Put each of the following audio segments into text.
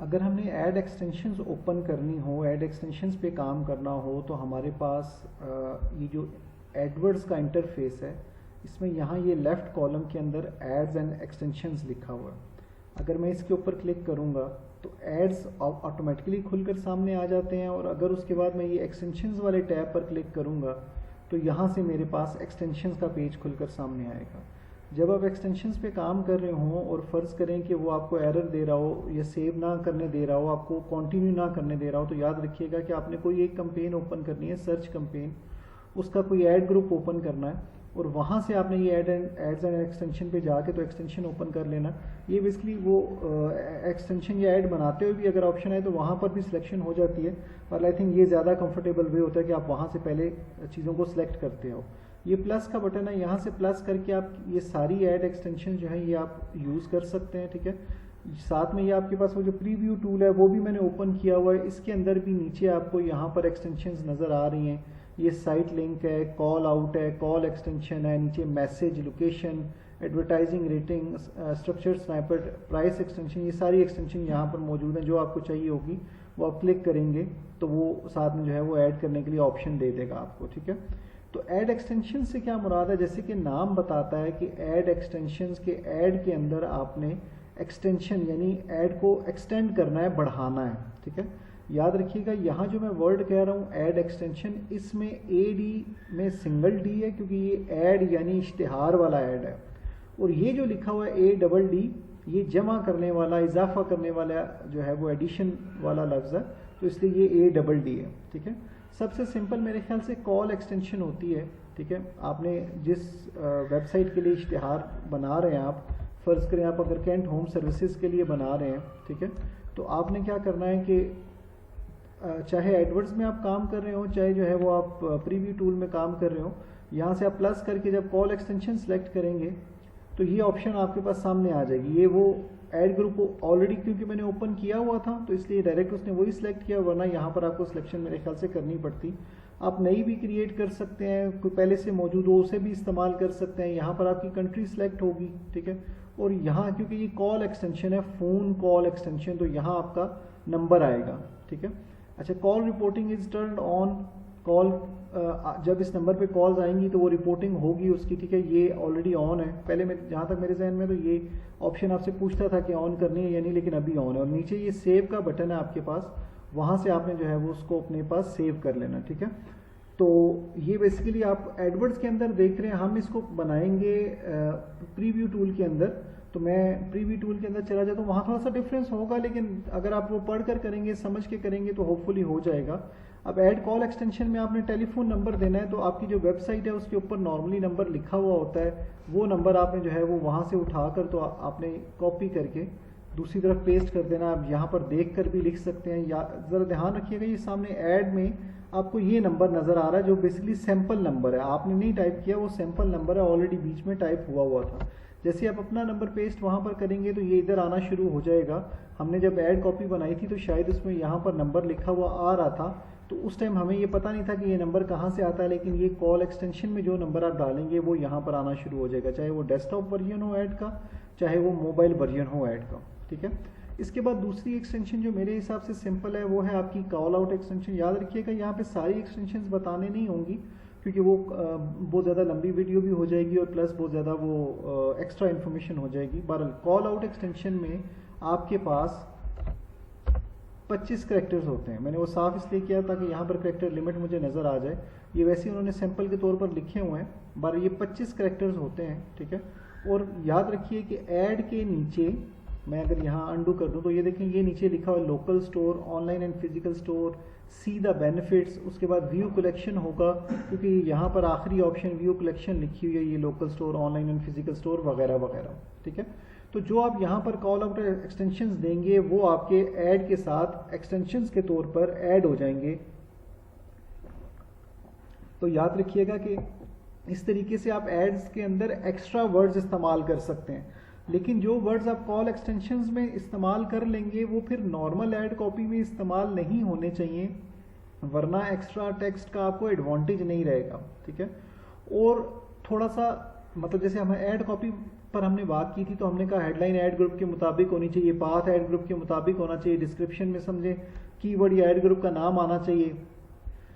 अगर हमने add extensions open करनी हो, ऐड एक्सटेंशंस पे काम करना हो, तो हमारे पास ये जो एडवर्ड्स का इंटरफेस है, इसमें यहाँ ये लेफ़्ट कॉलम के अंदर एड्स एंड एक्सटेंशंस लिखा हुआ है। अगर मैं इसके ऊपर क्लिक करूँगा तो एड्स ऑटोमेटिकली खुलकर सामने आ जाते हैं, और अगर उसके बाद मैं ये एक्सटेंशंस वाले टैब पर क्लिक करूँगा तो यहाँ से मेरे पास एक्सटेंशंस का पेज खुलकर सामने आएगा। जब आप एक्सटेंशंस पे काम कर रहे हों और फ़र्ज़ करें कि वो आपको एरर दे रहा हो या सेव ना करने दे रहा हो, आपको कंटिन्यू ना करने दे रहा हो, तो याद रखिएगा कि आपने कोई एक कैंपेन ओपन करनी है, सर्च कैंपेन, उसका कोई ऐड ग्रुप ओपन करना है, और वहाँ से आपने ये एड्स एंड एक्सटेंशन पे जाके तो एक्सटेंशन ओपन कर लेना। ये बेसिकली वो एक्सटेंशन या ऐड बनाते हुए भी अगर ऑप्शन है तो वहाँ पर भी सिलेक्शन हो जाती है, पर आई थिंक ये ज़्यादा कंफर्टेबल वे होता है कि आप वहाँ से पहले चीज़ों को सिलेक्ट करते हो। ये प्लस का बटन है, यहाँ से प्लस करके आप ये सारी ऐड एक्सटेंशन जो है ये आप यूज़ कर सकते हैं, ठीक है। साथ में ये आपके पास वो जो प्रीव्यू टूल है वो भी मैंने ओपन किया हुआ है, इसके अंदर भी नीचे आपको यहाँ पर एक्सटेंशंस नज़र आ रही हैं। ये साइट लिंक है, कॉल आउट है, कॉल एक्सटेंशन है, नीचे message, location, advertising, rating, structure sniper, price extension, ये सारी एक्सटेंशन यहाँ पर मौजूद हैं। जो आपको चाहिए होगी वो आप क्लिक करेंगे तो वो साथ में जो है वो ऐड करने के लिए ऑप्शन दे देगा आपको, ठीक है। तो ऐड एक्सटेंशन से क्या मुराद है, जैसे कि नाम बताता है कि ऐड एक्सटेंशंस के ऐड के अंदर आपने एक्सटेंशन यानी ऐड को एक्सटेंड करना है, बढ़ाना है, ठीक है। याद रखिएगा यहाँ जो मैं वर्ड कह रहा हूँ ऐड एक्सटेंशन, इसमें AD में सिंगल D है क्योंकि ये ऐड यानी इश्तिहार वाला ऐड है, और ये जो लिखा हुआ है ADD ये जमा करने वाला, इजाफा करने वाला जो है वो एडिशन वाला लफ्ज़ है, तो इसलिए ये ADD है, ठीक है। सबसे सिंपल मेरे ख्याल से कॉल एक्सटेंशन होती है, ठीक है। आपने जिस वेबसाइट के लिए इश्तिहार बना रहे हैं, आप फ़र्ज़ करें आप अगर कैंट होम सर्विसेज के लिए बना रहे हैं, ठीक है, तो आपने क्या करना है कि चाहे एडवर्ड्स में आप काम कर रहे हो, चाहे जो है वो आप प्रीव्यू टूल में काम कर रहे हो, यहाँ से आप प्लस करके जब कॉल एक्सटेंशन सेलेक्ट करेंगे तो ये ऑप्शन आपके पास सामने आ जाएगी। ये वो ऐड ग्रुप ऑलरेडी क्योंकि मैंने ओपन किया हुआ था तो इसलिए डायरेक्ट उसने वही सिलेक्ट किया, वरना यहाँ पर आपको सिलेक्शन मेरे ख्याल से करनी पड़ती। आप नई भी क्रिएट कर सकते हैं, कोई पहले से मौजूद हो उसे भी इस्तेमाल कर सकते हैं। यहाँ पर आपकी कंट्री सिलेक्ट होगी, ठीक है, और यहाँ क्योंकि ये कॉल एक्सटेंशन है, फ़ोन कॉल एक्सटेंशन, तो यहाँ आपका नंबर आएगा, ठीक है। अच्छा, call reporting is turn on, call जब इस नंबर पे कॉल्स आएंगी तो वो रिपोर्टिंग होगी उसकी, ठीक है। ये ऑलरेडी ऑन है, पहले मैं जहाँ तक मेरे जहन में तो ये ऑप्शन आपसे पूछता था कि ऑन करनी है या नहीं, लेकिन अभी ऑन है। और नीचे ये सेव का बटन है आपके पास, वहाँ से आपने जो है वो उसको अपने पास सेव कर लेना, ठीक है। तो ये बेसिकली आप एडवर्ड्स के अंदर देख रहे हैं, हम इसको बनाएंगे प्रीव्यू टूल के अंदर। तो मैं प्रीव्यू टूल के अंदर चला जाता हूँ, वहाँ थोड़ा सा डिफरेंस होगा, लेकिन अगर आप वो पढ़ कर करेंगे, समझ के करेंगे तो होपफुली हो जाएगा। अब ऐड कॉल एक्सटेंशन में आपने टेलीफोन नंबर देना है, तो आपकी जो वेबसाइट है उसके ऊपर नॉर्मली नंबर लिखा हुआ होता है, वो नंबर आपने जो है वो वहाँ से उठाकर तो आपने कॉपी करके दूसरी तरफ पेस्ट कर देना। आप यहाँ पर देख कर भी लिख सकते हैं, या ज़रा ध्यान रखिएगा ये सामने ऐड में आपको ये नंबर नज़र आ रहा है जो बेसिकली सैम्पल नंबर है, आपने नहीं टाइप किया, वो सैम्पल नंबर है, ऑलरेडी बीच में टाइप हुआ था। जैसे आप अपना नंबर पेस्ट वहाँ पर करेंगे तो ये इधर आना शुरू हो जाएगा। हमने जब ऐड कॉपी बनाई थी तो शायद उसमें यहाँ पर नंबर लिखा हुआ आ रहा था, तो उस टाइम हमें ये पता नहीं था कि ये नंबर कहाँ से आता है, लेकिन ये कॉल एक्सटेंशन में जो नंबर आप डालेंगे वो यहाँ पर आना शुरू हो जाएगा, चाहे वो डेस्कटॉप वर्जन हो ऐड का, चाहे वो मोबाइल वर्जन हो ऐड का, ठीक है। इसके बाद दूसरी एक्सटेंशन जो मेरे हिसाब से सिंपल है वो है आपकी कॉल आउट एक्सटेंशन। याद रखिएगा यहाँ पे सारी एक्सटेंशन बताने नहीं होंगी क्योंकि वो बहुत ज़्यादा लंबी वीडियो भी हो जाएगी और प्लस बहुत ज़्यादा वो एक्स्ट्रा इन्फॉर्मेशन हो जाएगी। बहरहाल कॉल आउट एक्सटेंशन में आपके पास 25 करैक्टर्स होते हैं। मैंने वो साफ इसलिए किया ताकि यहाँ पर करैक्टर लिमिट मुझे नज़र आ जाए। ये वैसे उन्होंने सैंपल के तौर पर लिखे हुए हैं, बहरहाल ये 25 करैक्टर्स होते हैं, ठीक है। और याद रखिए कि ऐड के नीचे मैं अगर यहाँ अंडू कर दूँ तो ये देखें, ये नीचे लिखा हुआ local store, online and physical store, see the benefits, उसके बाद व्यू कलेक्शन होगा क्योंकि यहाँ पर आखिरी ऑप्शन व्यू कलेक्शन लिखी हुई है, ये local store, online and physical store वगैरह वगैरह, ठीक है। तो जो आप यहाँ पर कॉल आउट एक्सटेंशंस देंगे वो आपके ऐड के साथ एक्सटेंशंस के तौर पर ऐड हो जाएंगे। तो याद रखिएगा कि इस तरीके से आप एड्स के अंदर एक्स्ट्रा वर्ड्स इस्तेमाल कर सकते हैं, लेकिन जो वर्ड्स आप कॉल एक्सटेंशंस में इस्तेमाल कर लेंगे वो फिर नॉर्मल ऐड कॉपी में इस्तेमाल नहीं होने चाहिए, वरना एक्स्ट्रा टेक्स्ट का आपको एडवांटेज नहीं रहेगा, ठीक है। और थोड़ा सा मतलब जैसे हम ऐड कॉपी पर हमने बात की थी, तो हमने कहा हेडलाइन ऐड ग्रुप के मुताबिक होनी चाहिए, पाथ ऐड ग्रुप के मुताबिक होना चाहिए, डिस्क्रिप्शन में समझे कीवर्ड या ऐड ग्रुप का नाम आना चाहिए।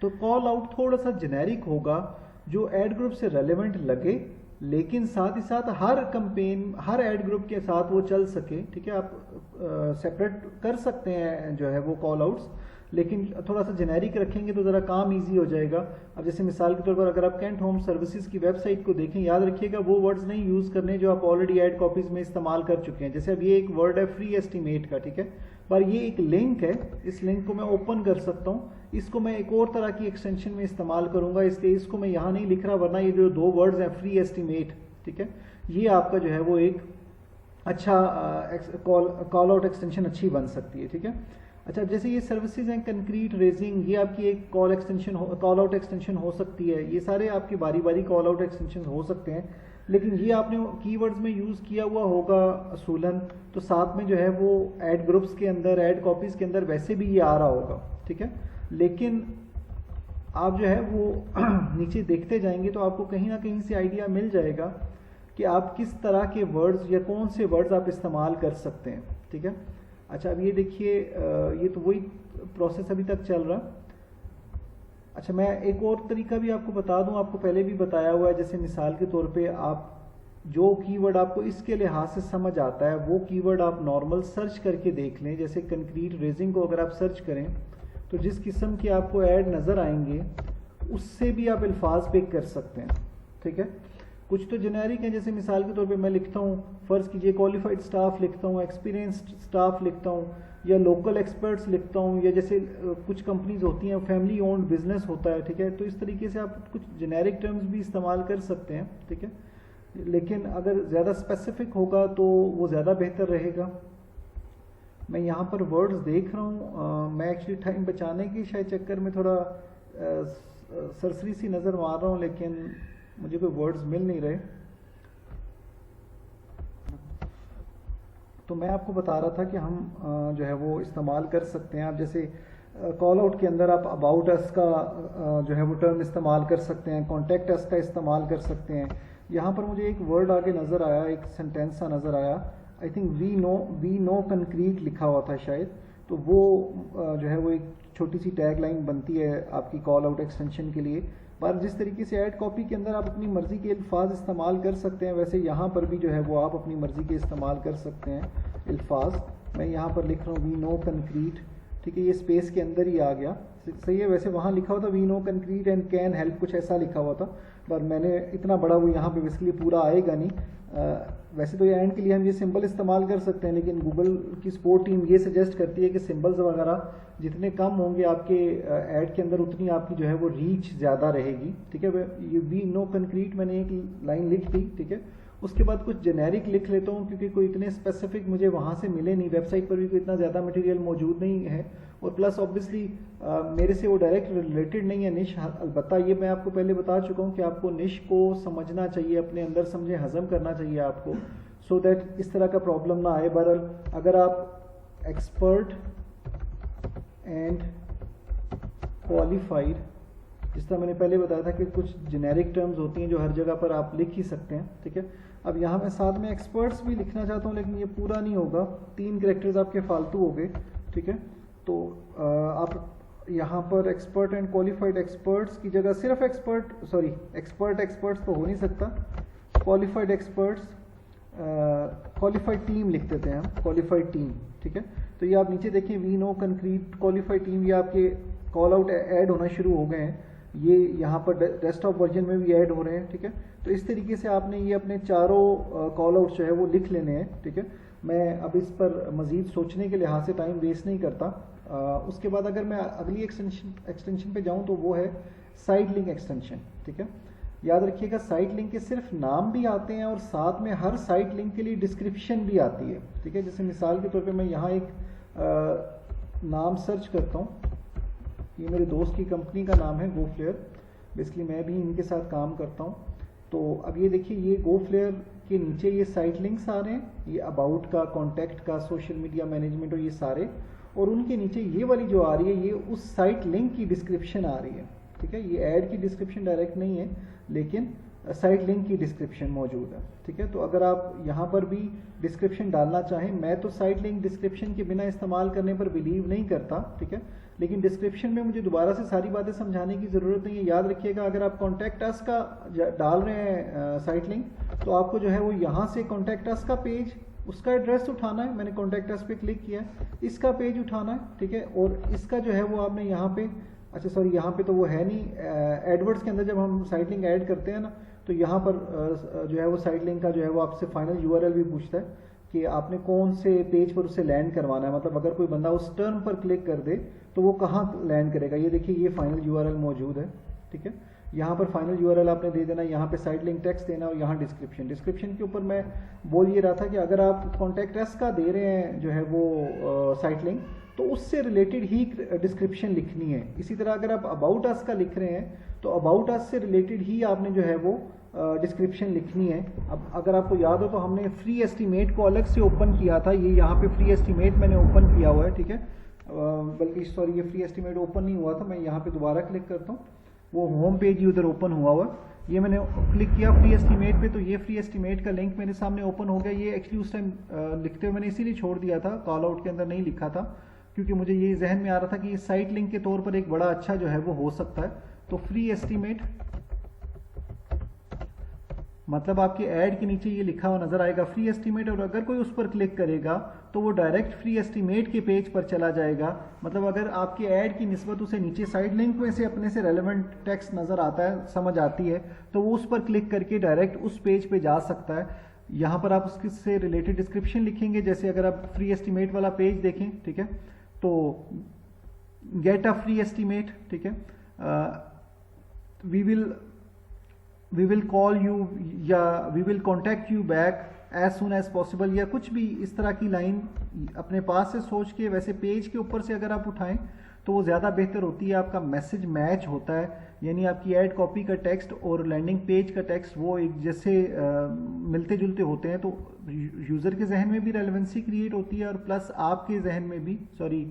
तो कॉल आउट थोड़ा सा जेनेरिक होगा जो ऐड ग्रुप से रेलेवेंट लगे, लेकिन साथ ही साथ हर कैंपेन हर ऐड ग्रुप के साथ वो चल सके। ठीक है, आप सेपरेट कर सकते हैं जो है वो कॉल आउट्स, लेकिन थोड़ा सा जेनेरिक रखेंगे तो ज़रा काम इजी हो जाएगा। अब जैसे मिसाल के तौर पर अगर आप कैंट होम सर्विसेज की वेबसाइट को देखें, याद रखिएगा वो वर्ड्स नहीं यूज़ करने जो आप ऑलरेडी ऐड कॉपीज़ में इस्तेमाल कर चुके हैं। जैसे अब ये एक वर्ड है फ्री एस्टीमेट का, ठीक है, पर ये एक लिंक है, इस लिंक को मैं ओपन कर सकता हूँ, इसको मैं एक और तरह की एक्सटेंशन में इस्तेमाल करूंगा, इसलिए इसको मैं यहाँ नहीं लिख रहा, वरना ये जो दो वर्ड्स हैं फ्री एस्टीमेट, ठीक है, ये आपका जो है वो एक अच्छा कॉल आउट एक्सटेंशन अच्छी बन सकती है। ठीक है, अच्छा जैसे ये सर्विसेज हैं कंक्रीट रेजिंग, ये आपकी एक कॉल आउट एक्सटेंशन हो सकती है। ये सारे आपकी बारी बारी कॉल आउट एक्सटेंशन हो सकते हैं, लेकिन ये आपने कीवर्ड्स में यूज़ किया हुआ होगा असूलन, तो साथ में जो है वो ऐड ग्रुप्स के अंदर ऐड कॉपीज़ के अंदर वैसे भी ये आ रहा होगा। ठीक है, लेकिन आप जो है वो नीचे देखते जाएंगे तो आपको कहीं ना कहीं से आइडिया मिल जाएगा कि आप किस तरह के वर्ड्स या कौन से वर्ड्स आप इस्तेमाल कर सकते हैं। ठीक है, अच्छा अब ये देखिए, ये तो वही प्रोसेस अभी तक चल रहा। अच्छा मैं एक और तरीका भी आपको बता दूं, आपको पहले भी बताया हुआ है, जैसे मिसाल के तौर पे आप जो कीवर्ड आपको इसके लिहाज से समझ आता है वो कीवर्ड आप नॉर्मल सर्च करके देख लें। जैसे कंक्रीट रेजिंग को अगर आप सर्च करें तो जिस किस्म के आपको ऐड नज़र आएंगे उससे भी आप अल्फाज पिक कर सकते हैं। ठीक है, कुछ तो जेनेरिक हैं, जैसे मिसाल के तौर पे मैं लिखता हूँ, फ़र्ज़ कीजिए क्वालिफाइड स्टाफ लिखता हूँ, एक्सपीरियंस्ड स्टाफ लिखता हूँ, या लोकल एक्सपर्ट्स लिखता हूँ, या जैसे कुछ कंपनीज होती हैं फैमिली ओन्ड बिजनेस होता है। ठीक है, तो इस तरीके से आप कुछ जेनेरिक टर्म्स भी इस्तेमाल कर सकते हैं। ठीक है, लेकिन अगर ज़्यादा स्पेसिफिक होगा तो वो ज़्यादा बेहतर रहेगा। मैं यहाँ पर वर्ड्स देख रहा हूँ, मैं एक्चुअली टाइम बचाने के शायद चक्कर में थोड़ा सरसरी सी नज़र मार रहा हूँ, लेकिन मुझे कोई वर्ड्स मिल नहीं रहे। तो मैं आपको बता रहा था कि हम जो है वो इस्तेमाल कर सकते हैं। आप जैसे कॉल आउट के अंदर आप अबाउट अस का जो है वो टर्म इस्तेमाल कर सकते हैं, कॉन्टेक्ट अस का इस्तेमाल कर सकते हैं। यहाँ पर मुझे एक वर्ड आगे नज़र आया, एक सेंटेंस सा नज़र आया, I think we know concrete लिखा हुआ था शायद, तो वो जो है वो एक छोटी सी टैग लाइन बनती है आपकी कॉल आउट एक्सटेंशन के लिए। पर जिस तरीके से ऐड कॉपी के अंदर आप अपनी मर्ज़ी के अल्फाज इस्तेमाल कर सकते हैं, वैसे यहाँ पर भी जो है वो आप अपनी मर्ज़ी के इस्तेमाल कर सकते हैं अल्फाज। मैं यहाँ पर लिख रहा हूँ वी नो कंक्रीट, ठीक है, ये स्पेस के अंदर ही आ गया, सही है। वैसे वहाँ लिखा हुआ था we know concrete and can help, कुछ ऐसा लिखा हुआ था, पर मैंने इतना बड़ा वो यहाँ पे बेसिकली पूरा आएगा नहीं। वैसे तो ये एंड के लिए हम ये सिंबल इस्तेमाल कर सकते हैं, लेकिन गूगल की सपोर्ट टीम ये सजेस्ट करती है कि सिंबल्स वगैरह जितने कम होंगे आपके ऐड के अंदर उतनी आपकी जो है वो रीच ज़्यादा रहेगी। ठीक है, ये वी नो कंक्रीट मैंने एक लाइन लिख दी। ठीक है, उसके बाद कुछ जेनेरिक लिख लेता हूँ, क्योंकि कोई इतने स्पेसिफिक मुझे वहाँ से मिले नहीं, वेबसाइट पर भी कोई इतना ज़्यादा मटेरियल मौजूद नहीं है, और प्लस ऑब्वियसली मेरे से वो डायरेक्ट रिलेटेड नहीं है निश। अलबत्ता ये मैं आपको पहले बता चुका हूँ कि आपको निश को समझना चाहिए, अपने अंदर समझे हजम करना चाहिए आपको, सो दैट इस तरह का प्रॉब्लम ना आए। बहरहाल अगर आप एक्सपर्ट एंड क्वालिफाइड, जिस तरह मैंने पहले बताया था कि कुछ जेनेरिक टर्म्स होती हैं जो हर जगह पर आप लिख ही सकते हैं। ठीक है, अब यहाँ मैं साथ में एक्सपर्ट्स भी लिखना चाहता हूँ, लेकिन ये पूरा नहीं होगा, 3 कैरेक्टर्स आपके फालतू हो गए। ठीक है, तो आप यहाँ पर एक्सपर्ट एंड क्वालिफाइड एक्सपर्ट्स की जगह सिर्फ एक्सपर्ट्स तो हो नहीं सकता, क्वालिफाइड एक्सपर्ट्स, क्वालिफाइड टीम लिख देते हैं हम, क्वालिफाइड टीम। ठीक है, तो ये आप नीचे देखें we know concrete qualified team, ये आपके कॉल आउट ऐड होना शुरू हो गए हैं, ये यहाँ पर डेस्कटॉप वर्जन में भी ऐड हो रहे हैं। ठीक है, तो इस तरीके से आपने ये अपने चारों कॉल आउट्स जो है वो लिख लेने हैं। ठीक है, मैं अब इस पर मज़ीद सोचने के लिहाज से टाइम वेस्ट नहीं करता। उसके बाद अगर मैं अगली एक्सटेंशन पे जाऊँ तो वो है साइट लिंक एक्सटेंशन। ठीक है, याद रखिएगा साइट लिंक के सिर्फ नाम भी आते हैं और साथ में हर साइट लिंक के लिए डिस्क्रिप्शन भी आती है। ठीक है, जैसे मिसाल के तौर पे मैं यहाँ एक नाम सर्च करता हूँ, ये मेरे दोस्त की कंपनी का नाम है गो फ्लेयर, बेसिकली मैं भी इनके साथ काम करता हूँ। तो अब ये देखिए, ये गो फ्लेयर के नीचे ये साइट लिंक्स आ रहे हैं, ये अबाउट का, कॉन्टैक्ट का, सोशल मीडिया मैनेजमेंट और ये सारे, और उनके नीचे ये वाली जो आ रही है ये उस साइट लिंक की डिस्क्रिप्शन आ रही है। ठीक है, ये ऐड की डिस्क्रिप्शन डायरेक्ट नहीं है, लेकिन साइट लिंक की डिस्क्रिप्शन मौजूद है, ठीक है। तो अगर आप यहाँ पर भी डिस्क्रिप्शन डालना चाहें, मैं तो साइट लिंक डिस्क्रिप्शन के बिना इस्तेमाल करने पर बिलीव नहीं करता, ठीक है, लेकिन डिस्क्रिप्शन में मुझे दोबारा से सारी बातें समझाने की ज़रूरत नहीं है। याद रखिएगा, अगर आप कॉन्टैक्ट अस का डाल रहे हैं साइट लिंक, तो आपको जो है वो यहाँ से कॉन्टैक्ट अस का पेज, उसका एड्रेस उठाना है, मैंने कॉन्टैक्ट अस पे क्लिक किया है, इसका पेज उठाना है, ठीक है, और इसका जो है वो आपने यहाँ पे, अच्छा सॉरी यहाँ पे तो वो है नहीं, एडवर्ड्स के अंदर जब हम साइट लिंक ऐड करते हैं ना, तो यहाँ पर जो है वो साइट लिंक का जो है वो आपसे फाइनल यूआरएल भी पूछता है कि आपने कौन से पेज पर उसे लैंड करवाना है। मतलब अगर कोई बंदा उस टर्म पर क्लिक कर दे तो वो कहाँ लैंड करेगा। ये देखिए, ये फाइनल यूआरएल मौजूद है, ठीक है। यहाँ पर फाइनल यूआरएल आपने दे देना, यहाँ पे साइट लिंक टेक्स्ट देना और यहाँ डिस्क्रिप्शन। डिस्क्रिप्शन के ऊपर मैं बोल ये रहा था कि अगर आप कॉन्टैक्ट अस का दे रहे हैं जो है वो साइट लिंक, तो उससे रिलेटेड ही डिस्क्रिप्शन लिखनी है। इसी तरह अगर आप अबाउट अस का लिख रहे हैं तो अबाउट अस से रिलेटेड ही आपने जो है वो डिस्क्रिप्शन लिखनी है। अब अगर आपको याद हो तो हमने फ्री एस्टीमेट को अलग से ओपन किया था, ये यहाँ पे फ्री एस्टीमेट मैंने ओपन किया हुआ है, ठीक है, बल्कि सॉरी ये फ्री एस्टीमेट ओपन नहीं हुआ था, मैं यहाँ पे दोबारा क्लिक करता हूँ, वो होम पेज ही उधर ओपन हुआ हुआ, ये मैंने क्लिक किया फ्री एस्टीमेट पे, तो ये फ्री एस्टीमेट का लिंक मेरे सामने ओपन हो गया। ये एक्चुअली उस टाइम लिखते हुए मैंने इसीलिए छोड़ दिया था, कॉल आउट के अंदर नहीं लिखा था, क्योंकि मुझे ये जहन में आ रहा था कि ये साइट लिंक के तौर पर एक बड़ा अच्छा जो है वो हो सकता है। तो फ्री एस्टीमेट मतलब आपके ऐड के नीचे ये लिखा हुआ नजर आएगा फ्री एस्टीमेट, और अगर कोई उस पर क्लिक करेगा तो वो डायरेक्ट फ्री एस्टीमेट के पेज पर चला जाएगा। मतलब अगर आपके ऐड की निस्बत उसे नीचे साइड लिंक में से अपने से रेलेवेंट टेक्स्ट नजर आता है, समझ आती है, तो वो उस पर क्लिक करके डायरेक्ट उस पेज पे जा सकता है। यहाँ पर आप उससे रिलेटेड डिस्क्रिप्शन लिखेंगे, जैसे अगर आप फ्री एस्टीमेट वाला पेज देखें, ठीक है, तो गेट अ फ्री एस्टीमेट, ठीक है, वी विल कॉल यू या we will contact you back as soon as possible, या कुछ भी इस तरह की लाइन अपने पास से सोच के वैसे पेज के ऊपर से अगर आप उठाएं तो वो ज़्यादा बेहतर होती है, आपका मैसेज मैच होता है, यानी आपकी ऐड कॉपी का टेक्स्ट और लैंडिंग पेज का टेक्स्ट वो एक जैसे मिलते जुलते होते हैं, तो यूज़र के जहन में भी रेलेवेंसी क्रिएट होती है और प्लस आपके जहन में भी, सॉरी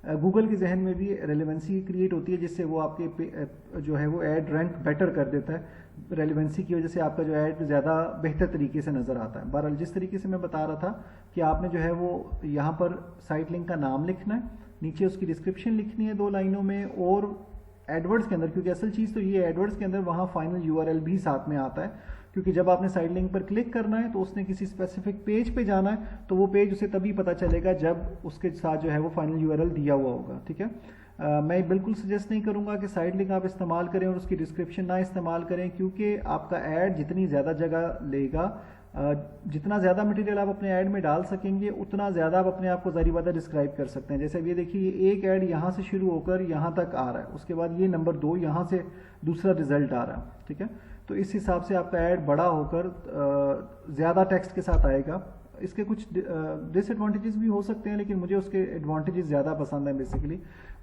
गूगल के जहन में भी रेलेवेंसी क्रिएट होती है, जिससे वो आपके जो है वो ऐड रैंक बेटर कर देता है। रेलेवेंसी की वजह से आपका जो ऐड ज़्यादा बेहतर तरीके से नज़र आता है। बहरहाल जिस तरीके से मैं बता रहा था कि आपने जो है वो यहाँ पर साइट लिंक का नाम लिखना है, नीचे उसकी डिस्क्रिप्शन लिखनी है 2 लाइनों में, और एडवर्ड्स के अंदर, क्योंकि असल चीज़ तो ये एडवर्ड्स के अंदर वहाँ फाइनल यूआरएल भी साथ में आता है, क्योंकि जब आपने साइड लिंक पर क्लिक करना है तो उसने किसी स्पेसिफिक पेज पे जाना है, तो वो पेज उसे तभी पता चलेगा जब उसके साथ जो है वो फाइनल यूआरएल दिया हुआ होगा, ठीक है। मैं बिल्कुल सजेस्ट नहीं करूंगा कि साइड लिंक आप इस्तेमाल करें और उसकी डिस्क्रिप्शन ना इस्तेमाल करें, क्योंकि आपका ऐड जितनी ज़्यादा जगह लेगा, जितना ज़्यादा मटेरियल आप अपने ऐड में डाल सकेंगे, उतना ज़्यादा आप अपने आप को ज़ाहिर बात है डिस्क्राइब कर सकते हैं। जैसे अब ये देखिए, एक ऐड यहाँ से शुरू होकर यहाँ तक आ रहा है, उसके बाद ये नंबर 2 यहाँ से दूसरा रिजल्ट आ रहा है, ठीक है। तो इस हिसाब से आपका ऐड बड़ा होकर ज़्यादा टेक्स्ट के साथ आएगा। इसके कुछ डिसएडवांटेजेस भी हो सकते हैं, लेकिन मुझे उसके एडवांटेजेस ज़्यादा पसंद है बेसिकली।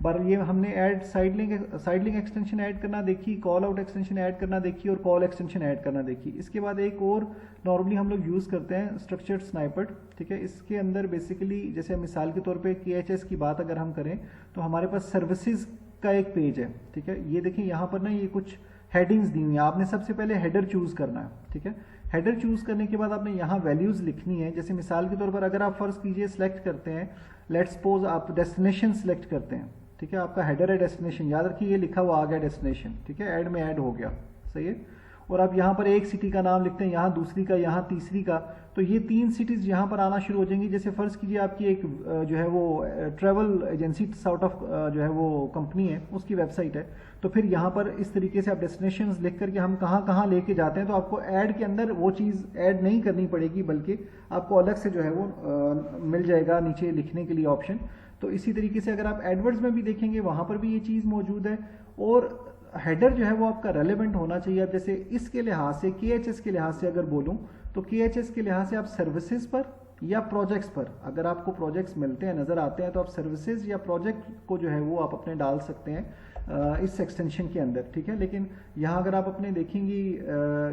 पर ये हमने add side link extension add करना देखी, कॉल आउट एक्सटेंशन ऐड करना देखी और कॉल एक्सटेंशन ऐड करना देखी। इसके बाद एक और नॉर्मली हम लोग यूज़ करते हैं स्ट्रक्चर्ड स्नाइपेट, ठीक है। इसके अंदर बेसिकली जैसे मिसाल के तौर पे KHS की बात अगर हम करें तो हमारे पास सर्विसेज का एक पेज है, ठीक है। ये देखिए यहाँ पर ना ये कुछ हेडिंग्स दी हुई हैं, आपने सबसे पहले हेडर चूज करना है, ठीक है। हेडर चूज करने के बाद आपने यहाँ वैल्यूज लिखनी है। जैसे मिसाल के तौर पर अगर आप फर्ज कीजिए सिलेक्ट करते हैं, लेट्स सपोज आप डेस्टिनेशन सिलेक्ट करते हैं, ठीक है, आपका हेडर है डेस्टिनेशन, याद रखिए ये लिखा हुआ आ गया डेस्टिनेशन, ठीक है, ऐड में ऐड हो गया, सही है। और आप यहाँ पर एक सिटी का नाम लिखते हैं, यहाँ दूसरी का, यहाँ तीसरी का, तो ये 3 सिटीज़ यहाँ पर आना शुरू हो जाएंगी। जैसे फ़र्ज़ कीजिए आपकी एक जो है वो ट्रैवल एजेंसी सॉर्ट ऑफ जो है वो कंपनी है, उसकी वेबसाइट है, तो फिर यहाँ पर इस तरीके से आप डेस्टिनेशंस लिख करके हम कहाँ कहाँ लेके जाते हैं, तो आपको ऐड के अंदर वो चीज़ ऐड नहीं करनी पड़ेगी, बल्कि आपको अलग से जो है वो मिल जाएगा नीचे लिखने के लिए ऑप्शन। तो इसी तरीके से अगर आप एडवर्ड्स में भी देखेंगे वहाँ पर भी ये चीज़ मौजूद है। और हेडर जो है वो आपका रेलेवेंट होना चाहिए। अब जैसे इसके लिहाज से KHS के लिहाज से अगर बोलूं तो KHS के लिहाज से आप सर्विसेज पर या प्रोजेक्ट्स पर, अगर आपको प्रोजेक्ट्स मिलते हैं नज़र आते हैं तो आप सर्विसेज या प्रोजेक्ट को जो है वो आप अपने डाल सकते हैं। इस एक्सटेंशन के अंदर, ठीक है। लेकिन यहाँ अगर आप अपने देखेंगी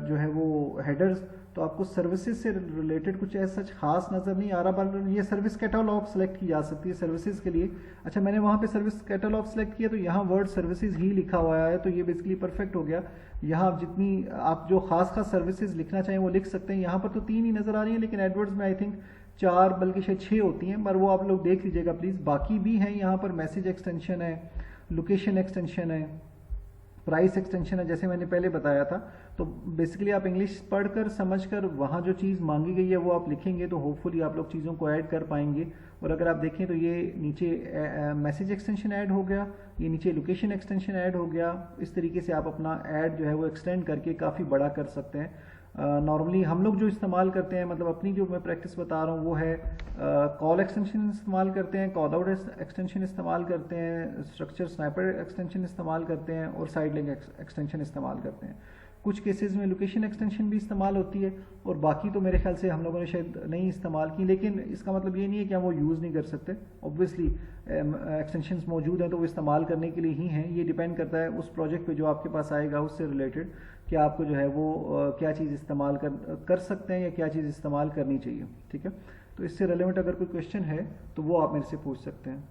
जो है वो हेडर्स, तो आपको सर्विसेज से रिलेटेड कुछ ऐसा खास नज़र नहीं आ रहा, बट ये सर्विस कैटलॉग सेलेक्ट की जा सकती है सर्विसेज के लिए। अच्छा, मैंने वहाँ पे सर्विस कैटलॉग सेलेक्ट किया तो यहाँ वर्ड सर्विसेज ही लिखा हुआ है, तो ये बेसिकली परफेक्ट हो गया। यहाँ आप जितनी आप जो खास सर्विसेज लिखना चाहें वो लिख सकते हैं। यहाँ पर तो 3 ही नज़र आ रही हैं, लेकिन एडवर्ड्स में आई थिंक 4 बल्कि शायद 6 होती हैं, पर वो आप लोग देख लीजिएगा प्लीज़। बाकी भी हैं यहाँ पर, मैसेज एक्सटेंशन है, लोकेशन एक्सटेंशन है, प्राइस एक्सटेंशन है, जैसे मैंने पहले बताया था। तो बेसिकली आप इंग्लिश पढ़कर समझकर वहाँ जो चीज़ मांगी गई है वो आप लिखेंगे तो होपफुली आप लोग चीज़ों को ऐड कर पाएंगे। और अगर आप देखें तो ये नीचे मैसेज एक्सटेंशन ऐड हो गया, ये नीचे लोकेशन एक्सटेंशन ऐड हो गया। इस तरीके से आप अपना ऐड जो है वो एक्सटेंड करके काफ़ी बड़ा कर सकते हैं। नॉर्मली हम लोग जो इस्तेमाल करते हैं, मतलब अपनी जो मैं प्रैक्टिस बता रहा हूँ वो है कॉल एक्सटेंशन इस्तेमाल करते हैं, कॉल आउट एक्सटेंशन इस्तेमाल करते हैं, स्ट्रक्चर स्नैपर एक्सटेंशन इस्तेमाल करते हैं और साइड लिंक एक्सटेंशन इस्तेमाल करते हैं। कुछ केसेस में लोकेशन एक्सटेंशन भी इस्तेमाल होती है, और बाकी तो मेरे ख्याल से हम लोगों ने शायद नहीं इस्तेमाल की। लेकिन इसका मतलब ये नहीं है कि हम वो यूज़ नहीं कर सकते। ऑब्वियसली एक्सटेंशंस मौजूद हैं तो वो इस्तेमाल करने के लिए ही हैं। ये डिपेंड करता है उस प्रोजेक्ट पे जो आपके पास आएगा उससे रिलेटेड कि आपको जो है वो क्या चीज़ इस्तेमाल कर सकते हैं या क्या चीज़ इस्तेमाल करनी चाहिए, ठीक है। तो इससे रिलेवेंट अगर कोई क्वेश्चन है तो वो आप मेरे से पूछ सकते हैं।